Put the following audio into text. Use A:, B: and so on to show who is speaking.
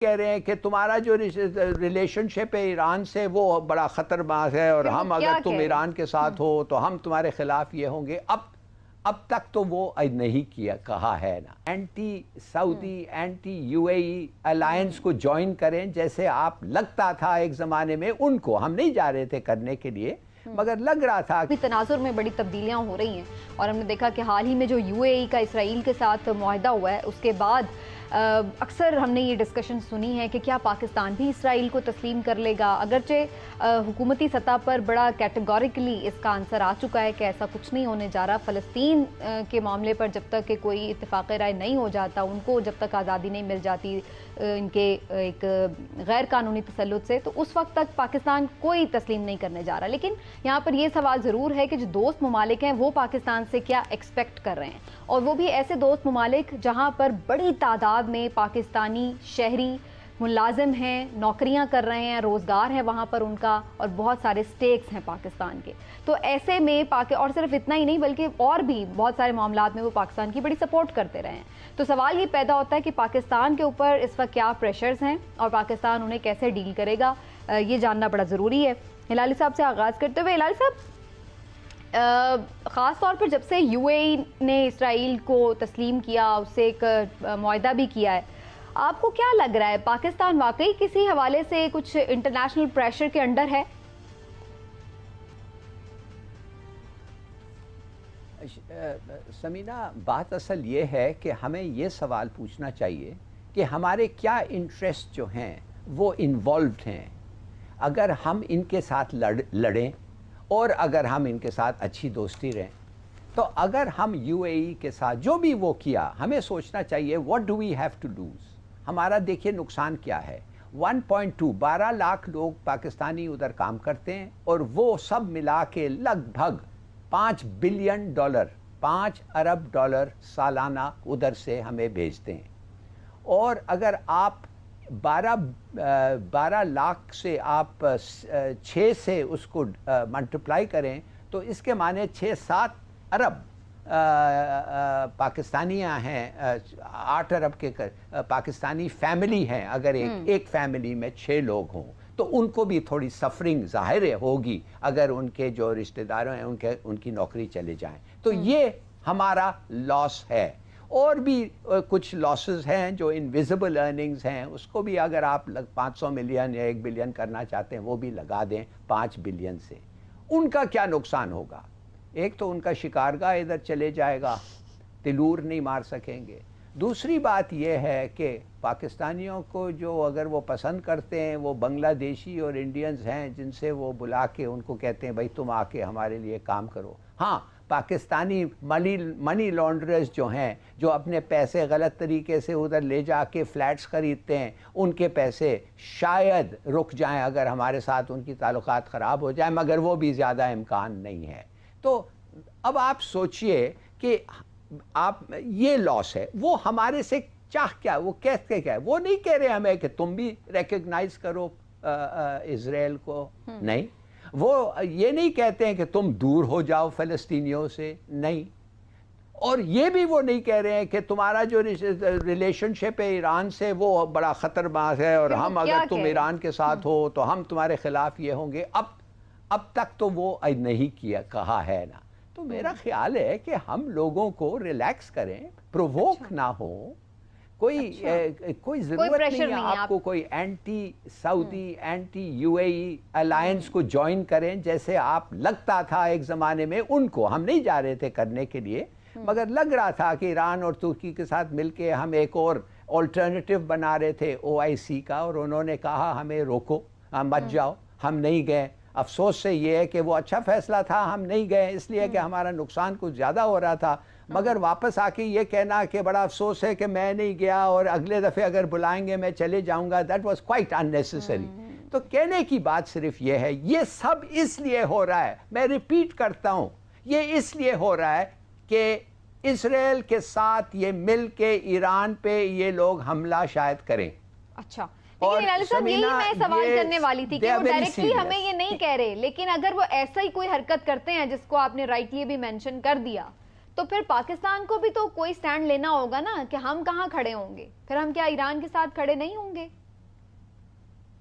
A: کہہ رہے ہیں کہ تمہارا جو ریلیشن شپ ہے ایران سے وہ بڑا خطرناک ہے اور ہم اگر تم ایران کے ساتھ ہو تو ہم تمہارے خلاف یہ ہوں گے. اب تک تو وہ نہیں کہا ہے نا. Anti Saudi anti U A E alliance کو جوائن کریں جیسے آپ لگتا تھا ایک زمانے میں ان کو. ہم نہیں جا رہے تھے کرنے کے لیے مگر لگ رہا تھا.
B: تناظر میں بڑی تبدیلیاں ہو رہی ہیں اور ہم نے دیکھا کہ حال ہی میں جو یو اے ای کا اسرائیل کے ساتھ معاہدہ ہوا ہے اس کے بعد اکثر ہم نے یہ ڈسکشن سنی ہے کہ کیا پاکستان بھی اسرائیل کو تسلیم کر لے گا. اگرچہ حکومتی سطح پر بڑا کیٹیگوریکلی اس کا آنسر آ چکا ہے کہ ایسا کچھ نہیں ہونے جا رہا. فلسطین کے معاملے پر جب تک کہ کوئی اتفاق رائے نہیں ہو جاتا, ان کو جب تک آزادی نہیں مل جاتی ان کے ایک غیر قانونی تسلط سے, تو اس وقت تک پاکستان کوئی تسلیم نہیں کرنے جا رہا. لیکن یہاں پر یہ سوال ضرور ہے کہ جو دوست ممالک ہیں وہ پاکستان سے کیا ایکسپیکٹ کر رہے ہیں, اور وہ بھی ایسے دوست ممالک جہاں پر بڑی تعداد میں پاکستانی شہری ملازم ہیں, نوکریاں کر رہے ہیں, روزگار ہے وہاں پر ان کا, اور بہت سارے سٹیکس ہیں پاکستان کے. تو ایسے میں اور صرف اتنا ہی نہیں بلکہ اور بھی بہت سارے معاملات میں وہ پاکستان کی بڑی سپورٹ کرتے رہے ہیں. تو سوال یہ پیدا ہوتا ہے کہ پاکستان کے اوپر اس وقت کیا پریشرز ہیں اور پاکستان انہیں کیسے ڈیل کرے گا, یہ جاننا بڑا ضروری ہے. ہلالی صاحب سے آغاز کرتے ہوئے, ہلالی صاحب خاص طور پر جب سے یو اے ای نے اسرائیل کو تسلیم کیا, اس سے ایک معاہدہ بھی کیا ہے, آپ کو کیا لگ رہا ہے پاکستان واقعی کسی حوالے سے کچھ انٹرنیشنل پریشر کے انڈر ہے؟
A: سمینا, بات اصل یہ ہے کہ ہمیں یہ سوال پوچھنا چاہیے کہ ہمارے کیا انٹرسٹ جو ہیں وہ انوالوڈ ہیں. اگر ہم ان کے ساتھ لڑیں اور اگر ہم ان کے ساتھ اچھی دوستی رہیں, تو اگر ہم یو اے ای کے ساتھ جو بھی وہ کیا, ہمیں سوچنا چاہیے what do we have to does. ہمارا دیکھیے نقصان کیا ہے. 12 لاکھ لوگ پاکستانی ادھر کام کرتے ہیں اور وہ سب ملا کے لگ بھگ $5 بلین 5 ارب ڈالر سالانہ ادھر سے ہمیں بھیجتے ہیں. اور اگر آپ 12 لاکھ سے آپ 6 سے اس کو ملٹیپلائی کریں تو اس کے معنی 6-7 ارب پاکستانیاں ہیں, 8 ارب کے پاکستانی فیملی ہیں. اگر ایک فیملی میں 6 لوگ ہوں تو ان کو بھی تھوڑی سفرنگ ظاہر ہوگی اگر ان کے جو رشتہ داروں ہیں ان کی نوکری چلے جائیں. تو یہ ہمارا لاس ہے. اور بھی کچھ لاسز ہیں جو انویزیبل ارننگز ہیں, اس کو بھی اگر آپ 500 ملین یا 1 بلین کرنا چاہتے ہیں وہ بھی لگا دیں 5 بلین سے. ان کا کیا نقصان ہوگا؟ ایک تو ان کا شکارگاہ ادھر چلے جائے گا, تلور نہیں مار سکیں گے. دوسری بات یہ ہے کہ پاکستانیوں کو جو اگر وہ پسند کرتے ہیں وہ بنگلہ دیشی اور انڈینز ہیں جن سے وہ بلا کے ان کو کہتے ہیں بھائی تم آ کے ہمارے لیے کام کرو. ہاں, پاکستانی منی لانڈررز جو ہیں جو اپنے پیسے غلط طریقے سے ادھر لے جا کے فلیٹس خریدتے ہیں, ان کے پیسے شاید رک جائیں اگر ہمارے ساتھ ان کی تعلقات خراب ہو جائیں, مگر وہ بھی زیادہ امکان نہیں ہے. تو اب آپ سوچئے کہ آپ یہ لاس ہے, وہ ہمارے سے چاہ کیا, وہ کہتے کیا ہے. وہ نہیں کہہ رہے ہمیں کہ تم بھی ریکگنائز کرو اسرائیل کو, نہیں. وہ یہ نہیں کہتے ہیں کہ تم دور ہو جاؤ فلسطینیوں سے, نہیں. اور یہ بھی وہ نہیں کہہ رہے ہیں کہ تمہارا جو ریلیشن شپ ہے ایران سے وہ بڑا خطرناک ہے اور ہم اگر تم ایران کے ساتھ ہو تو ہم تمہارے خلاف یہ ہوں گے. اب تک تو وہ نہیں کہا ہے نا. تو میرا خیال ہے کہ ہم لوگوں کو ریلیکس کریں, پروووک نہ ہوں. کوئی ضرورت نہیں ہے آپ کو کوئی anti Saudi anti U A E alliance کو جوائن کریں جیسے آپ لگتا تھا ایک زمانے میں ان کو. ہم نہیں جا رہے تھے کرنے کے لیے مگر لگ رہا تھا کہ ایران اور ترکی کے ساتھ مل کے ہم ایک اور آلٹرنیٹیو بنا رہے تھے OIC کا, اور انہوں نے کہا ہمیں روکو, مت جاؤ. ہم نہیں گئے. افسوس سے یہ ہے کہ وہ اچھا فیصلہ تھا, ہم نہیں گئے اس لیے کہ ہمارا نقصان کچھ زیادہ ہو رہا تھا. مگر واپس آ کے یہ کہنا کہ بڑا افسوس ہے کہ میں نہیں گیا اور اگلے دفعے اگر بلائیں گے میں چلے جاؤں گا, دیٹ واز کوائٹ unnecessary. تو کہنے کی بات صرف یہ ہے, یہ سب اس لیے ہو رہا ہے, میں ریپیٹ کرتا ہوں, یہ اس لیے ہو رہا ہے کہ اسرائیل کے ساتھ یہ مل کے ایران پہ یہ لوگ حملہ شاید کریں.
B: اچھا, لیکن ہلالی صاحب یہی میں سوال کرنے والی تھی کہ وہ ڈائریکٹلی ہمیں یہ نہیں کہہ رہے, لیکن اگر وہ ایسا ہی کوئی حرکت کرتے ہیں جس کو آپ نے رائٹلی بھی مینشن کر دیا, تو پھر پاکستان کو بھی تو کوئی سٹینڈ لینا ہوگا نا کہ ہم کہاں کھڑے ہوں گے. پھر ہم کیا ایران کے ساتھ کھڑے نہیں ہوں گے؟